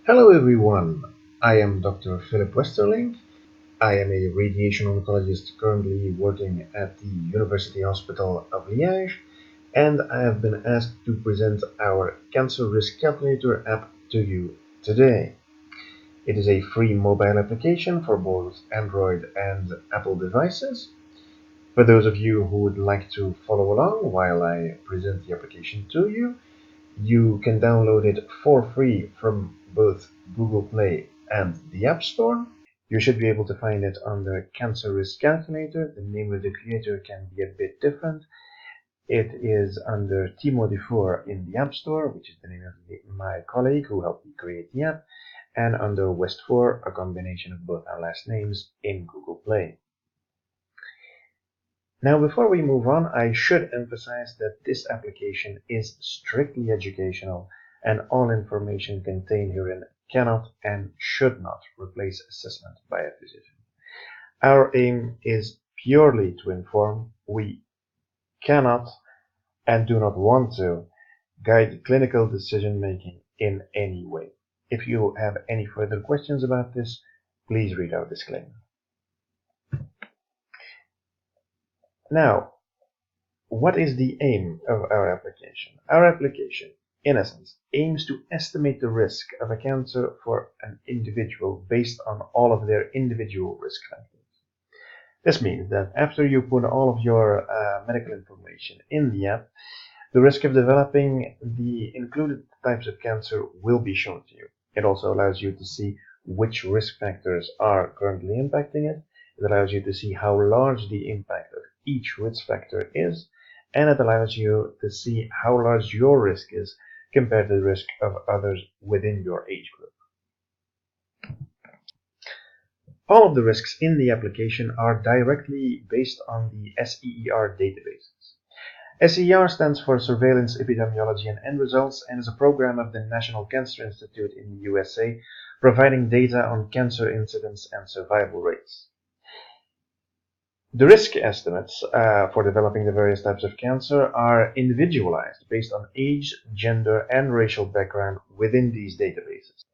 Hello everyone, I am Dr. Philip Westerling. I am a radiation oncologist currently working at the University Hospital of Liège, and I have been asked to present our Cancer Risk Calculator app to you today. It is a free mobile application for both Android and Apple devices. For those of you who would like to follow along while I present the application to you, you can download it for free from both Google Play and the App Store. You should be able to find it under Cancer Risk Calculator. The name of the creator can be a bit different. It is under Timo Dufour in the App Store, which is the name of my colleague who helped me create the app, and under West4, a combination of both our last names, in Google Play. Now, before we move on, I should emphasize that this application is strictly educational, and all information contained herein cannot and should not replace assessment by a physician. Our aim is purely to inform. We cannot and do not want to guide clinical decision making in any way. If you have any further questions about this, please read our disclaimer. Now, what is the aim of our application? Our application, in essence, aims to estimate the risk of a cancer for an individual based on all of their individual risk factors. This means that after you put all of your medical information in the app, the risk of developing the included types of cancer will be shown to you. It also allows you to see which risk factors are currently impacting it. It allows you to see how large the impact of each risk factor is, and it allows you to see how large your risk is compared to the risk of others within your age group. All of the risks in the application are directly based on the SEER databases. SEER stands for Surveillance, Epidemiology and End Results, and is a program of the National Cancer Institute in the USA, providing data on cancer incidence and survival rates. The risk estimates for developing the various types of cancer are individualized based on age, gender, and racial background within these databases.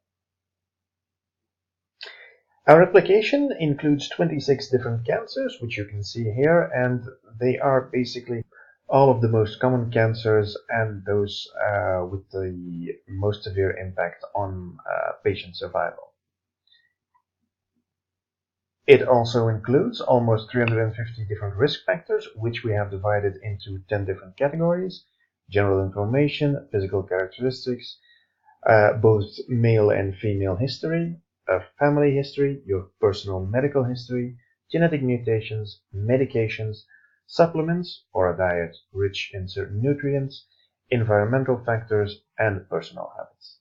Our application includes 26 different cancers, which you can see here, and they are basically all of the most common cancers and those with the most severe impact on patient survival. It also includes almost 350 different risk factors, which we have divided into 10 different categories: general information, physical characteristics, both male and female history, family history, your personal medical history, genetic mutations, medications, supplements or a diet rich in certain nutrients, environmental factors, and personal habits.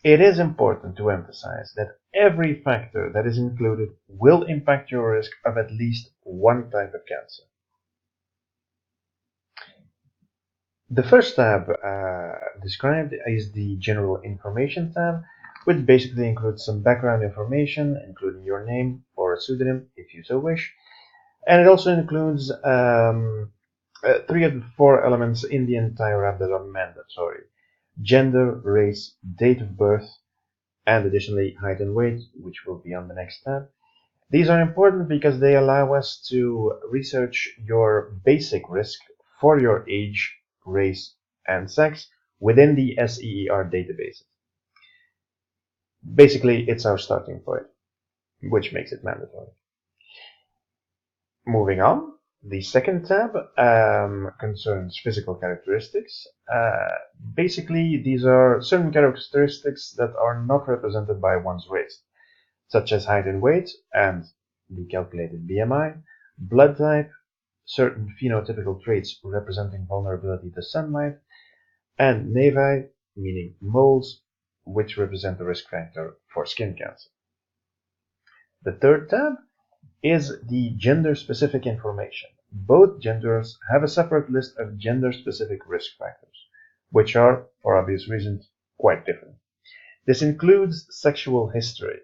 It is important to emphasize that every factor that is included will impact your risk of at least one type of cancer. The first tab described is the General Information tab, which basically includes some background information, including your name or a pseudonym, if you so wish. And it also includes 3 of the 4 elements in the entire app that are mandatory: gender, race, date of birth, and additionally height and weight, which will be on the next tab. These are important because they allow us to research your basic risk for your age, race, and sex within the SEER databases. Basically, it's our starting point, which makes it mandatory. Moving on, the second tab concerns physical characteristics. Basically, these are certain characteristics that are not represented by one's race, such as height and weight and the calculated BMI, blood type, certain phenotypical traits representing vulnerability to sunlight, and nevi, meaning moles, which represent the risk factor for skin cancer. The third tab is the gender-specific information. Both genders have a separate list of gender-specific risk factors, which are, for obvious reasons, quite different. This includes sexual history,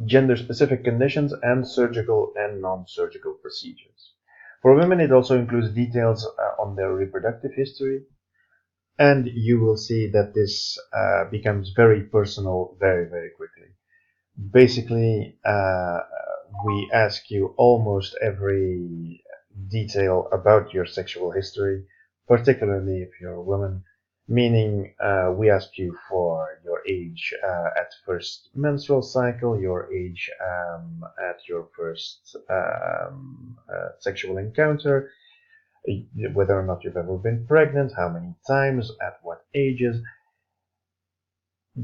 gender-specific conditions, and surgical and non-surgical procedures. For women, it also includes details on their reproductive history, And you will see that this becomes very personal very, very quickly. Basically, we ask you almost every detail about your sexual history, particularly if you're a woman, meaning we ask you for your age at first menstrual cycle, your age at your first sexual encounter, whether or not you've ever been pregnant, how many times, at what ages.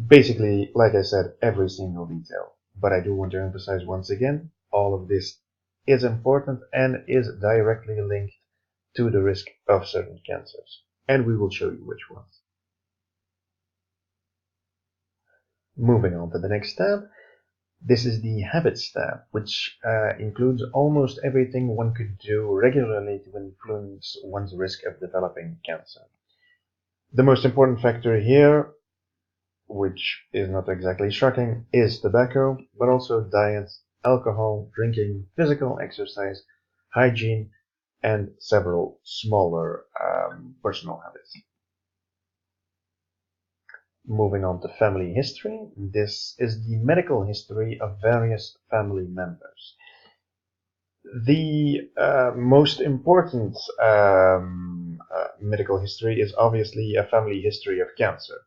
Basically, like I said, every single detail. But I do want to emphasize once again, all of this is important and is directly linked to the risk of certain cancers. And we will show you which ones. Moving on to the next tab. This is the habits tab, which includes almost everything one could do regularly to influence one's risk of developing cancer. The most important factor here, which is not exactly shocking, is tobacco, but also diet, alcohol, drinking, physical exercise, hygiene, and several smaller personal habits. Moving on to family history, this is the medical history of various family members. The most important medical history is obviously a family history of cancer.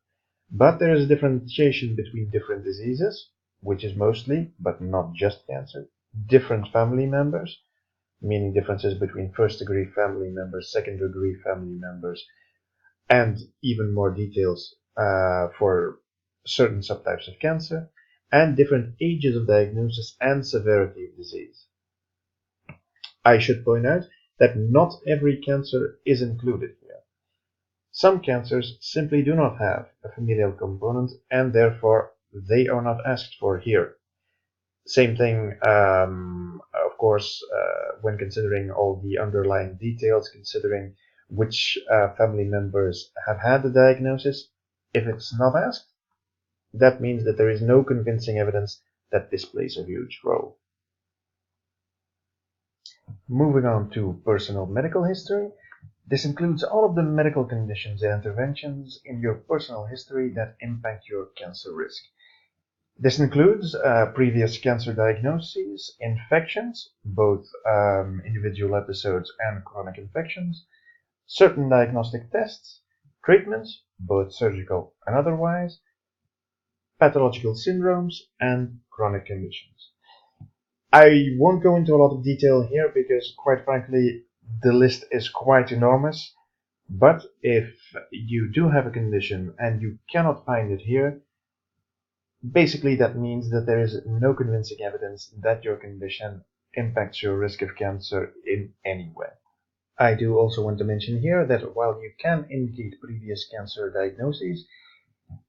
But there is a differentiation between different diseases, which is mostly, but not just cancer, different family members, meaning differences between first-degree family members, second-degree family members, and even more details for certain subtypes of cancer, and different ages of diagnosis and severity of disease. I should point out that not every cancer is included here. Some cancers simply do not have a familial component and therefore they are not asked for here. Same thing, of course, when considering all the underlying details, considering which family members have had the diagnosis. If it's not asked, that means that there is no convincing evidence that this plays a huge role. Moving on to personal medical history. This includes all of the medical conditions and interventions in your personal history that impact your cancer risk. This includes previous cancer diagnoses, infections, both individual episodes and chronic infections, certain diagnostic tests, treatments, both surgical and otherwise, pathological syndromes, and chronic conditions. I won't go into a lot of detail here because, quite frankly, the list is quite enormous, but if you do have a condition and you cannot find it here, basically that means that there is no convincing evidence that your condition impacts your risk of cancer in any way. I do also want to mention here that while you can indicate previous cancer diagnoses,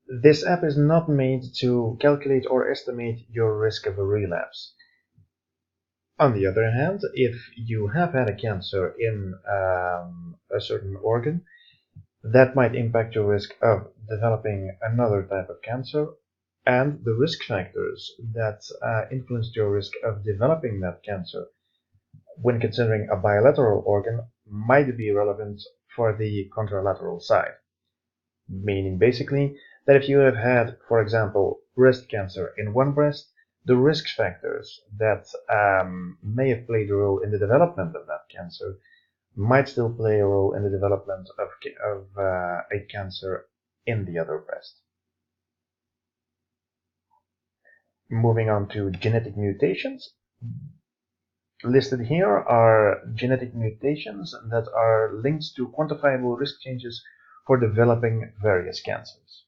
this app is not made to calculate or estimate your risk of a relapse. On the other hand, if you have had a cancer in a certain organ, that might impact your risk of developing another type of cancer, and the risk factors that influenced your risk of developing that cancer when considering a bilateral organ might be relevant for the contralateral side. Meaning basically that if you have had, for example, breast cancer in one breast, the risk factors that may have played a role in the development of that cancer might still play a role in the development of a cancer in the other breast. Moving on to genetic mutations. Listed here are genetic mutations that are linked to quantifiable risk changes for developing various cancers.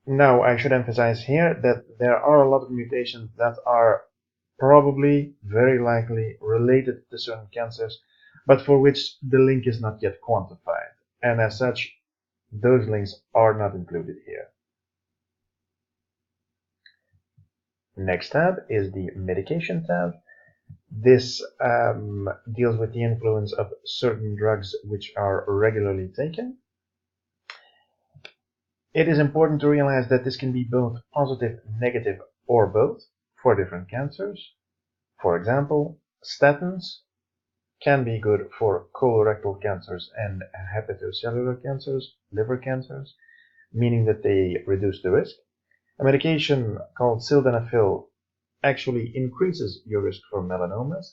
Now, I should emphasize here that there are a lot of mutations that are probably, very likely, related to certain cancers, but for which the link is not yet quantified, and as such, those links are not included here. Next tab is the medication tab. This deals with the influence of certain drugs which are regularly taken. It is important to realize that this can be both positive, negative, or both for different cancers. For example, statins can be good for colorectal cancers and hepatocellular cancers, liver cancers, meaning that they reduce the risk. A medication called sildenafil actually increases your risk for melanomas,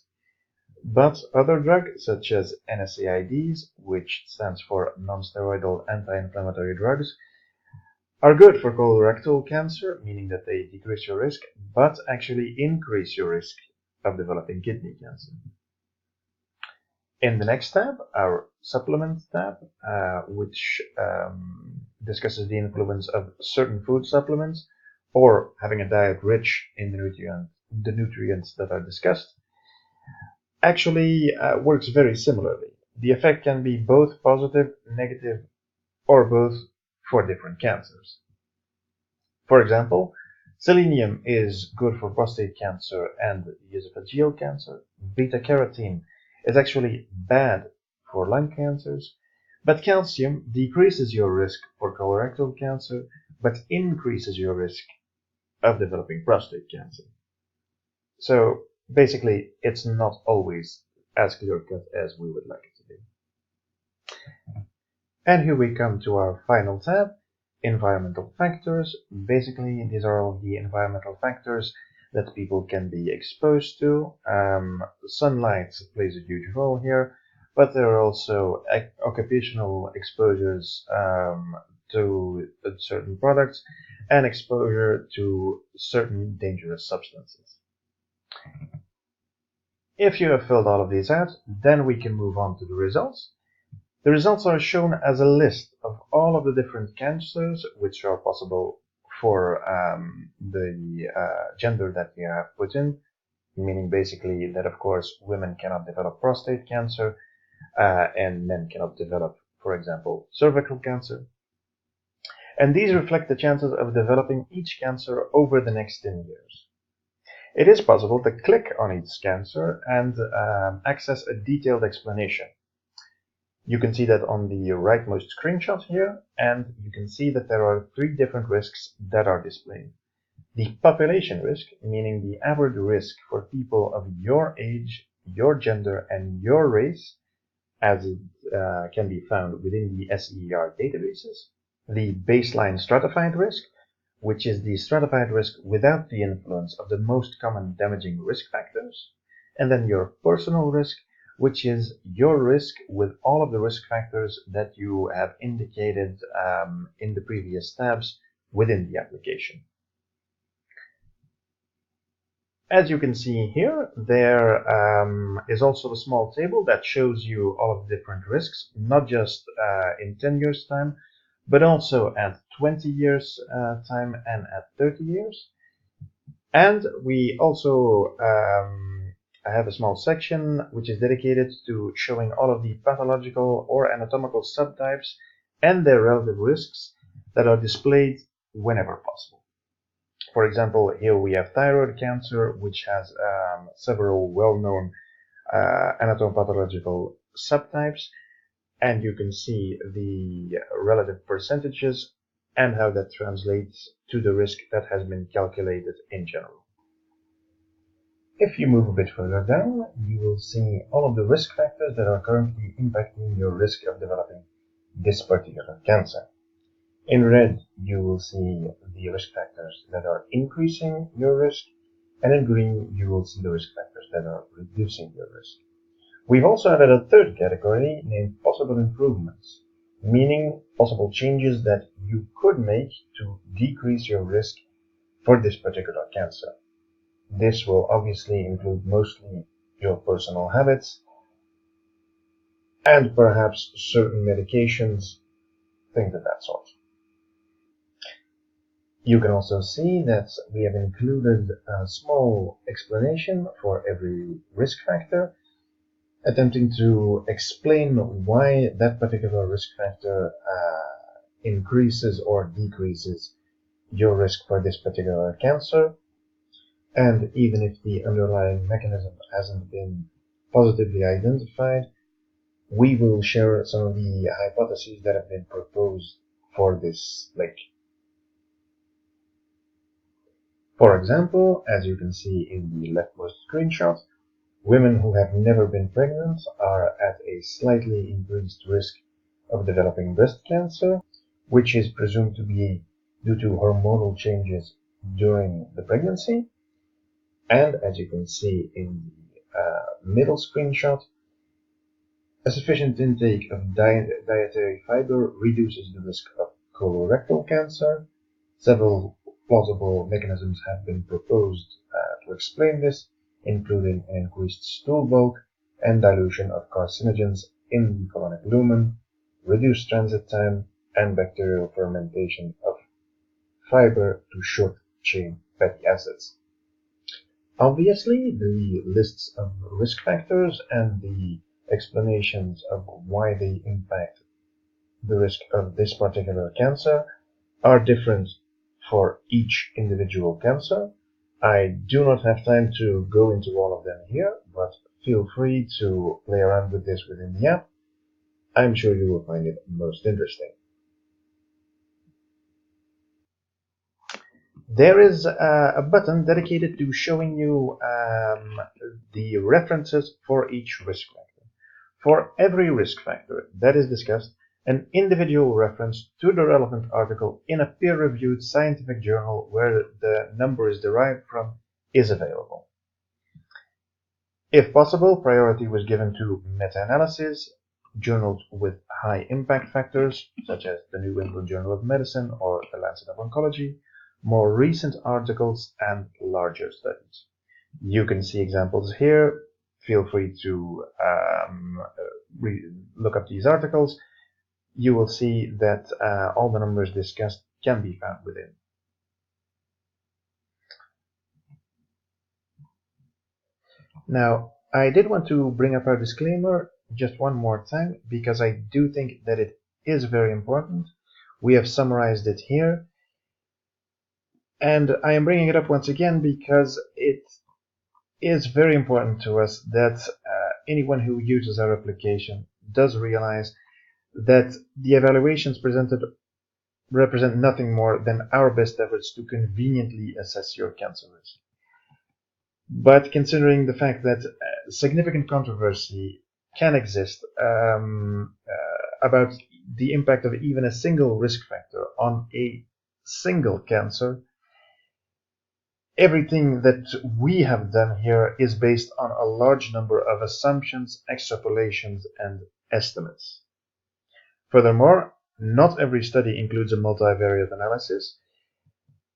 but other drugs such as NSAIDs, which stands for non-steroidal anti-inflammatory drugs, are good for colorectal cancer, meaning that they decrease your risk, but actually increase your risk of developing kidney cancer. In the next tab, our supplement tab, which discusses the influence of certain food supplements or having a diet rich in the nutrients that are discussed, actually works very similarly. The effect can be both positive, negative, or both for different cancers. For example, selenium is good for prostate cancer and esophageal cancer. Beta-carotene is actually bad for lung cancers, but calcium decreases your risk for colorectal cancer, but increases your risk of developing prostate cancer. So basically, it's not always as clear-cut as we would like it to be. And here we come to our final tab, environmental factors. Basically, these are all the environmental factors that people can be exposed to. Sunlight plays a huge role here, but there are also occupational exposures to certain products and exposure to certain dangerous substances. If you have filled all of these out, then we can move on to the results. The results are shown as a list of all of the different cancers which are possible for the gender that you have put in, meaning basically that, of course, women cannot develop prostate cancer and men cannot develop, for example, cervical cancer. And these reflect the chances of developing each cancer over the next 10 years. It is possible to click on each cancer and access a detailed explanation. You can see that on the rightmost screenshot here, and you can see that there are 3 different risks that are displayed. The population risk, meaning the average risk for people of your age, your gender, and your race, as it can be found within the SER databases. The baseline stratified risk, which is the stratified risk without the influence of the most common damaging risk factors. And then your personal risk, which is your risk with all of the risk factors that you have indicated in the previous tabs within the application. As you can see here, there is also a small table that shows you all of the different risks, not just in 10 years time, but also at 20 years time and at 30 years. And we also have a small section which is dedicated to showing all of the pathological or anatomical subtypes and their relative risks that are displayed whenever possible. For example, here we have thyroid cancer, which has several well-known anatomopathological subtypes, and you can see the relative percentages and how that translates to the risk that has been calculated in general. If you move a bit further down, you will see all of the risk factors that are currently impacting your risk of developing this particular cancer. In red, you will see the risk factors that are increasing your risk, and in green, you will see the risk factors that are reducing your risk. We've also added a third category named possible improvements, meaning possible changes that you could make to decrease your risk for this particular cancer. This will obviously include mostly your personal habits and perhaps certain medications, things of that sort. You can also see that we have included a small explanation for every risk factor, attempting to explain why that particular risk factor increases or decreases your risk for this particular cancer. And even if the underlying mechanism hasn't been positively identified, we will share some of the hypotheses that have been proposed for this link. For example, as you can see in the leftmost screenshot, Women who have never been pregnant are at a slightly increased risk of developing breast cancer, which is presumed to be due to hormonal changes during the pregnancy. And as you can see in the middle screenshot, a sufficient intake of dietary fiber reduces the risk of colorectal cancer. Several plausible mechanisms have been proposed to explain this, including increased stool bulk and dilution of carcinogens in the colonic lumen, reduced transit time, and bacterial fermentation of fiber to short-chain fatty acids. Obviously, the lists of risk factors and the explanations of why they impact the risk of this particular cancer are different for each individual cancer. I do not have time to go into all of them here, but feel free to play around with this within the app. I'm sure you will find it most interesting. There is a button dedicated to showing you the references for each risk factor. For every risk factor that is discussed, an individual reference to the relevant article in a peer-reviewed scientific journal where the number is derived from is available. If possible, priority was given to meta-analysis, journals with high impact factors, such as the New England Journal of Medicine or the Lancet of Oncology, more recent articles, and larger studies. You can see examples here. Feel free to look up these articles. You will see that all the numbers discussed can be found within. Now, I did want to bring up our disclaimer just one more time because I do think that it is very important. We have summarized it here, and I am bringing it up once again because it is very important to us that anyone who uses our application does realize that the evaluations presented represent nothing more than our best efforts to conveniently assess your cancer risk. But considering the fact that significant controversy can exist about the impact of even a single risk factor on a single cancer, everything that we have done here is based on a large number of assumptions, extrapolations, and estimates. Furthermore, not every study includes a multivariate analysis,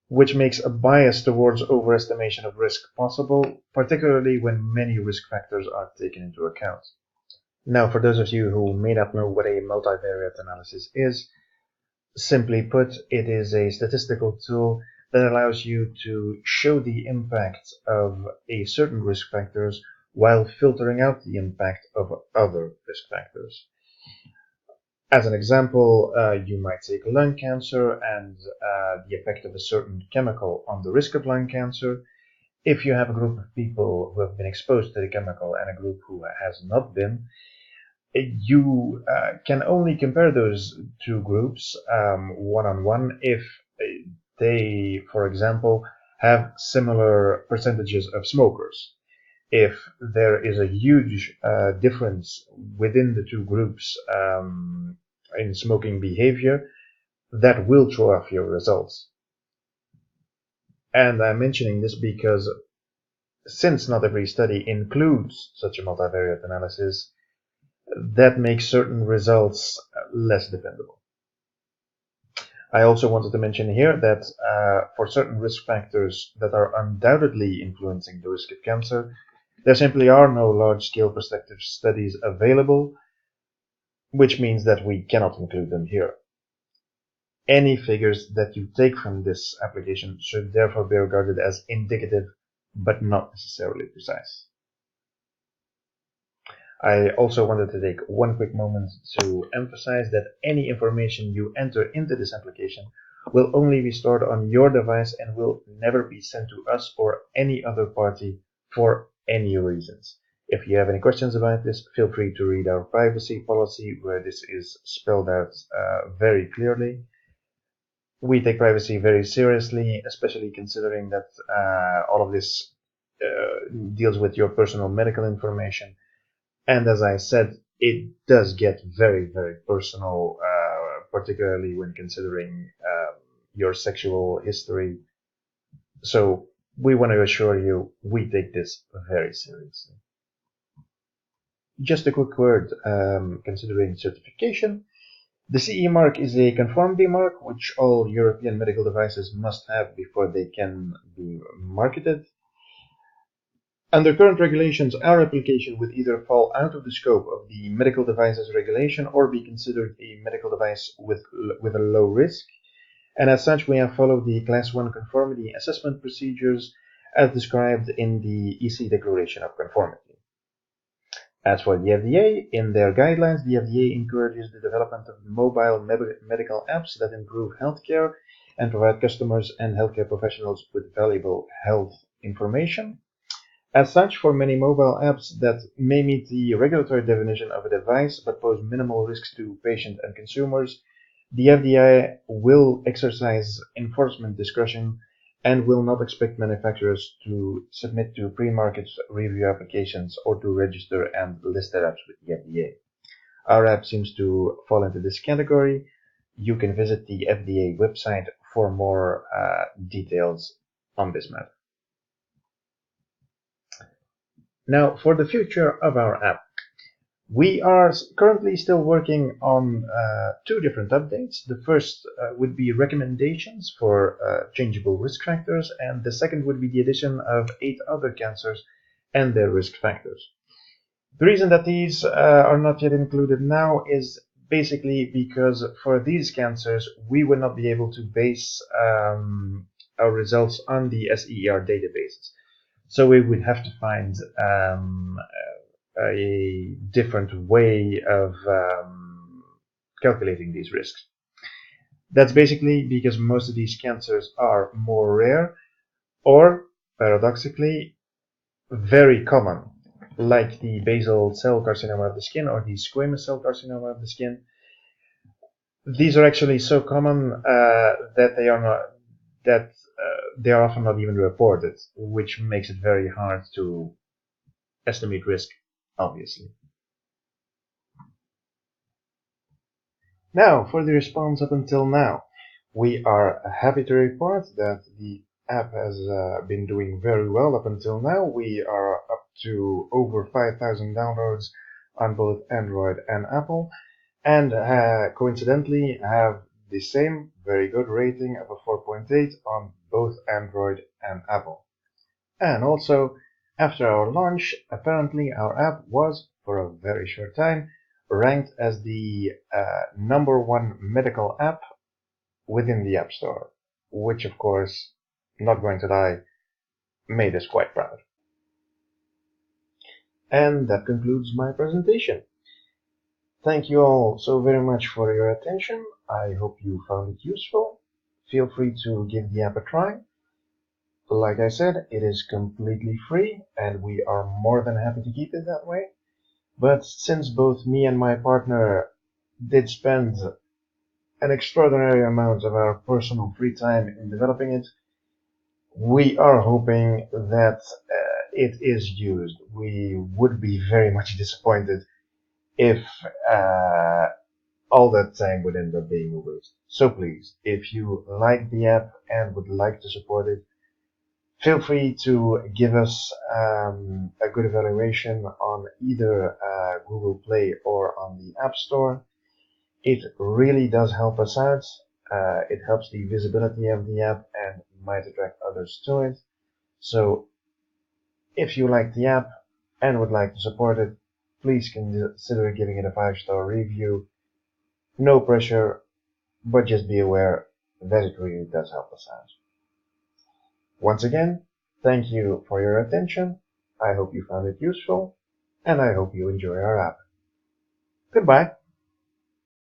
which makes a bias towards overestimation of risk possible, particularly when many risk factors are taken into account. Now, for those of you who may not know what a multivariate analysis is, simply put, it is a statistical tool that allows you to show the impact of a certain risk factors while filtering out the impact of other risk factors. As an example, you might take lung cancer and the effect of a certain chemical on the risk of lung cancer. If you have a group of people who have been exposed to the chemical and a group who has not been, you can only compare those two groups one-on-one if they, for example, have similar percentages of smokers. If there is a huge difference within the two groups in smoking behavior, that will throw off your results. And I'm mentioning this because since not every study includes such a multivariate analysis, that makes certain results less dependable. I also wanted to mention here that for certain risk factors that are undoubtedly influencing the risk of cancer, there simply are no large-scale prospective studies available, which means that we cannot include them here. Any figures that you take from this application should therefore be regarded as indicative, but not necessarily precise. I also wanted to take one quick moment to emphasize that any information you enter into this application will only be stored on your device and will never be sent to us or any other party for any reasons. If you have any questions about this, feel free to read our privacy policy where this is spelled out very clearly. We take privacy very seriously, especially considering that all of this deals with your personal medical information. And as I said, it does get very, very personal, particularly when considering your sexual history. So we want to assure you we take this very seriously. Just a quick word considering certification. The CE mark is a conformity mark which all European medical devices must have before they can be marketed. Under current regulations, our application would either fall out of the scope of the medical devices regulation or be considered a medical device with a low risk, and as such we have followed the Class 1 conformity assessment procedures as described in the EC Declaration of Conformity. As for the FDA, in their guidelines, the FDA encourages the development of mobile medical apps that improve healthcare and provide customers and healthcare professionals with valuable health information. As such, for many mobile apps that may meet the regulatory definition of a device but pose minimal risks to patients and consumers, the FDA will exercise enforcement discretion and will not expect manufacturers to submit to pre-market review applications or to register and list their apps with the FDA. Our app seems to fall into this category. You can visit the FDA website for more details on this matter. Now, for the future of our app. We are currently still working on two different updates. The first would be recommendations for changeable risk factors, and the second would be the addition of 8 other cancers and their risk factors. The reason that these are not yet included now is basically because for these cancers we would not be able to base our results on the SER databases. So we would have to find a different way of calculating these risks. That's basically because most of these cancers are more rare or, paradoxically, very common, like the basal cell carcinoma of the skin or the squamous cell carcinoma of the skin. These are actually so common that they are often not even reported, which makes it very hard to estimate risk, obviously. Now, for the response up until now, we are happy to report that the app has been doing very well up until now. We are up to over 5,000 downloads on both Android and Apple, and coincidentally have the same very good rating of a 4.8 on both Android and Apple. And also, after our launch, apparently our app was, for a very short time, ranked as the #1 medical app within the App Store, which of course, not going to lie, made us quite proud. And that concludes my presentation. Thank you all so very much for your attention. I hope you found it useful. Feel free to give the app a try. Like I said, it is completely free, and we are more than happy to keep it that way. But since both me and my partner did spend an extraordinary amount of our personal free time in developing it, we are hoping that it is used. We would be very much disappointed if all that time would end up being a waste. So please, if you like the app and would like to support it, feel free to give us a good evaluation on either Google Play or on the App Store. It really does help us out. It helps the visibility of the app and might attract others to it. So if you like the app and would like to support it, please consider giving it a 5-star review. No pressure, but just be aware that it really does help us out. Once again, thank you for your attention. I hope you found it useful, and I hope you enjoy our app. Goodbye.